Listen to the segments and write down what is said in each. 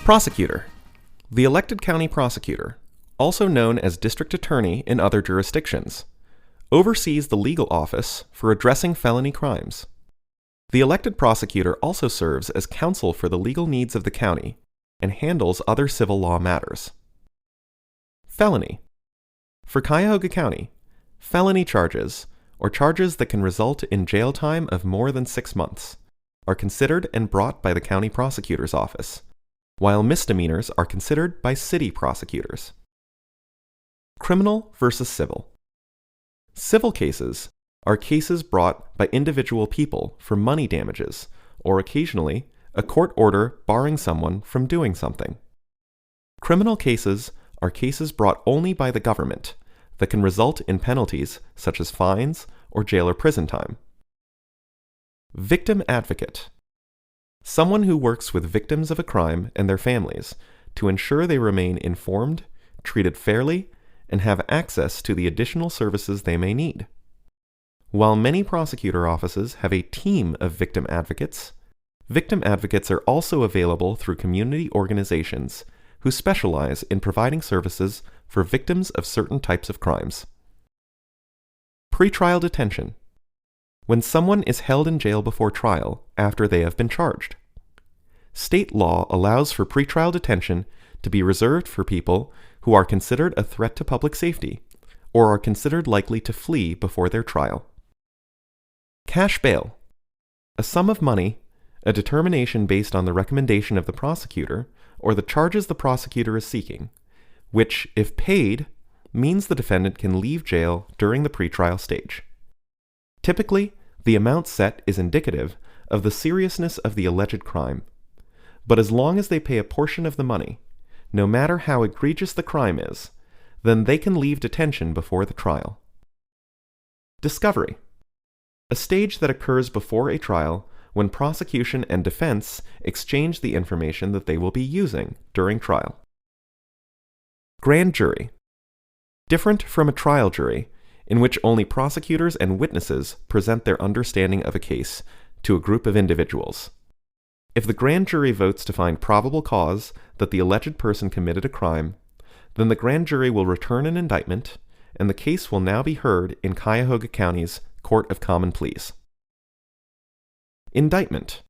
Prosecutor. The elected county prosecutor, also known as district attorney in other jurisdictions, oversees the legal office for addressing felony crimes. The elected prosecutor also serves as counsel for the legal needs of the county and handles other civil law matters. Felony. For Cuyahoga County, felony charges, or charges that can result in jail time of more than 6 months, are considered and brought by the county prosecutor's office, while misdemeanors are considered by city prosecutors. Criminal versus civil. Civil cases are cases brought by individual people for money damages, or occasionally, a court order barring someone from doing something. Criminal cases are cases brought only by the government that can result in penalties such as fines or jail or prison time. Victim advocate. Someone who works with victims of a crime and their families to ensure they remain informed, treated fairly, and have access to the additional services they may need. While many prosecutor offices have a team of victim advocates are also available through community organizations who specialize in providing services for victims of certain types of crimes. Pretrial detention. When someone is held in jail before trial after they have been charged. State law allows for pretrial detention to be reserved for people who are considered a threat to public safety or are considered likely to flee before their trial. Cash bail. A sum of money, a determination based on the recommendation of the prosecutor or the charges the prosecutor is seeking, which, if paid, means the defendant can leave jail during the pretrial stage. Typically, the amount set is indicative of the seriousness of the alleged crime, but as long as they pay a portion of the money, no matter how egregious the crime is, then they can leave detention before the trial. Discovery. A stage that occurs before a trial when prosecution and defense exchange the information that they will be using during trial. Grand jury. Different from a trial jury, in which only prosecutors and witnesses present their understanding of a case to a group of individuals. If the grand jury votes to find probable cause that the alleged person committed a crime, then the grand jury will return an indictment, and the case will now be heard in Cuyahoga County's Court of Common Pleas. Indictment.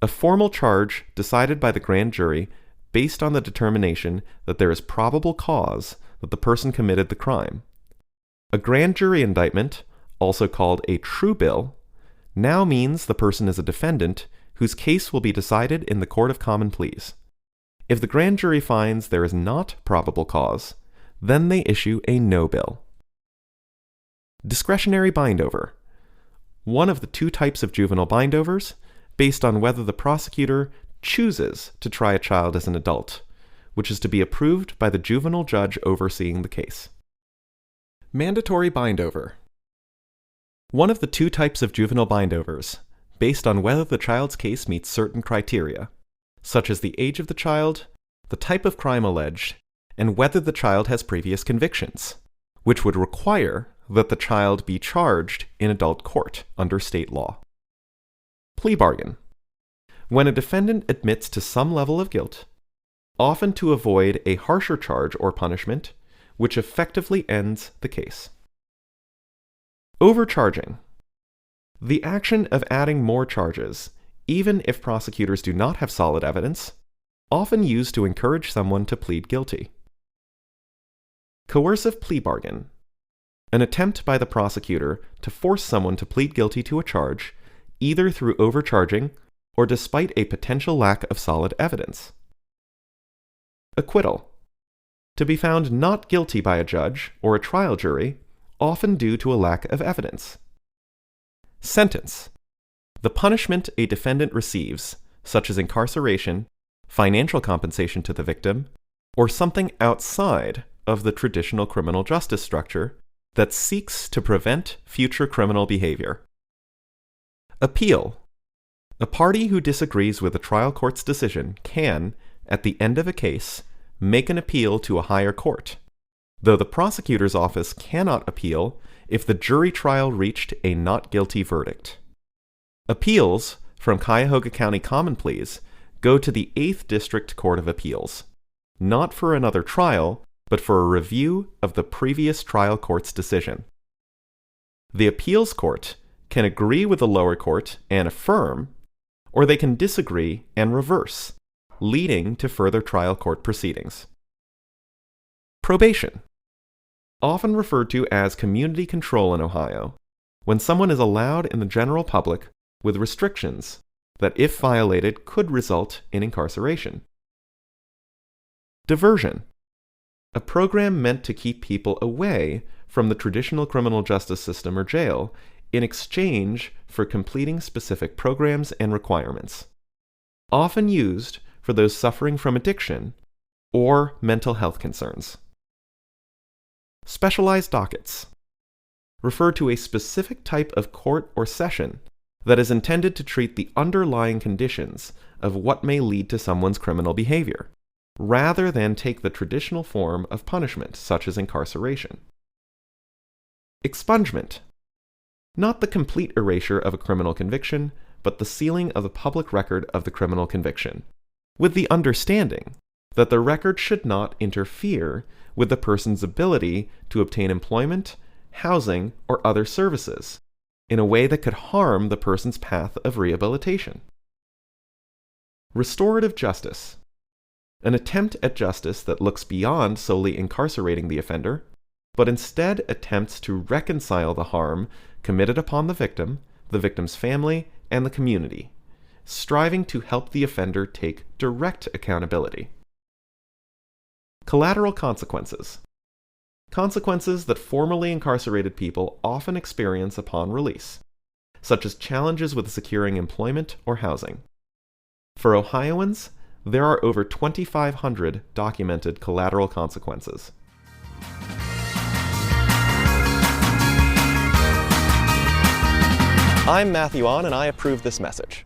A formal charge decided by the grand jury based on the determination that there is probable cause that the person committed the crime. A grand jury indictment, also called a true bill, now means the person is a defendant whose case will be decided in the Court of Common Pleas. If the grand jury finds there is not probable cause, then they issue a no bill. Discretionary bindover. One of the 2 types of juvenile bindovers, based on whether the prosecutor chooses to try a child as an adult, which is to be approved by the juvenile judge overseeing the case. Mandatory bindover. One of the 2 types of juvenile bindovers, based on whether the child's case meets certain criteria, such as the age of the child, the type of crime alleged, and whether the child has previous convictions, which would require that the child be charged in adult court under state law. Plea bargain. When a defendant admits to some level of guilt, often to avoid a harsher charge or punishment, which effectively ends the case. Overcharging. The action of adding more charges, even if prosecutors do not have solid evidence, often used to encourage someone to plead guilty. Coercive plea bargain. An attempt by the prosecutor to force someone to plead guilty to a charge, either through overcharging or despite a potential lack of solid evidence. Acquittal. To be found not guilty by a judge or a trial jury, often due to a lack of evidence. Sentence. The punishment a defendant receives, such as incarceration, financial compensation to the victim, or something outside of the traditional criminal justice structure that seeks to prevent future criminal behavior. Appeal. A party who disagrees with a trial court's decision can, at the end of a case, make an appeal to a higher court, though the prosecutor's office cannot appeal if the jury trial reached a not guilty verdict. Appeals from Cuyahoga County Common Pleas go to the 8th District Court of Appeals, not for another trial, but for a review of the previous trial court's decision. The appeals court can agree with the lower court and affirm, or they can disagree and reverse, leading to further trial court proceedings. Probation, often referred to as community control in Ohio, when someone is allowed in the general public with restrictions that, if violated, could result in incarceration. Diversion, a program meant to keep people away from the traditional criminal justice system or jail in exchange for completing specific programs and requirements, often used for those suffering from addiction or mental health concerns. Specialized dockets refer to a specific type of court or session that is intended to treat the underlying conditions of what may lead to someone's criminal behavior, rather than take the traditional form of punishment, such as incarceration. Expungement, not the complete erasure of a criminal conviction, but the sealing of the public record of the criminal conviction, with the understanding that the record should not interfere with the person's ability to obtain employment, housing, or other services in a way that could harm the person's path of rehabilitation. Restorative justice, an attempt at justice that looks beyond solely incarcerating the offender, but instead attempts to reconcile the harm committed upon the victim's family, and the community, striving to help the offender take direct accountability. Collateral consequences, consequences that formerly incarcerated people often experience upon release, such as challenges with securing employment or housing. For Ohioans, there are over 2,500 documented collateral consequences. I'm Matthew Ahn, and I approve this message.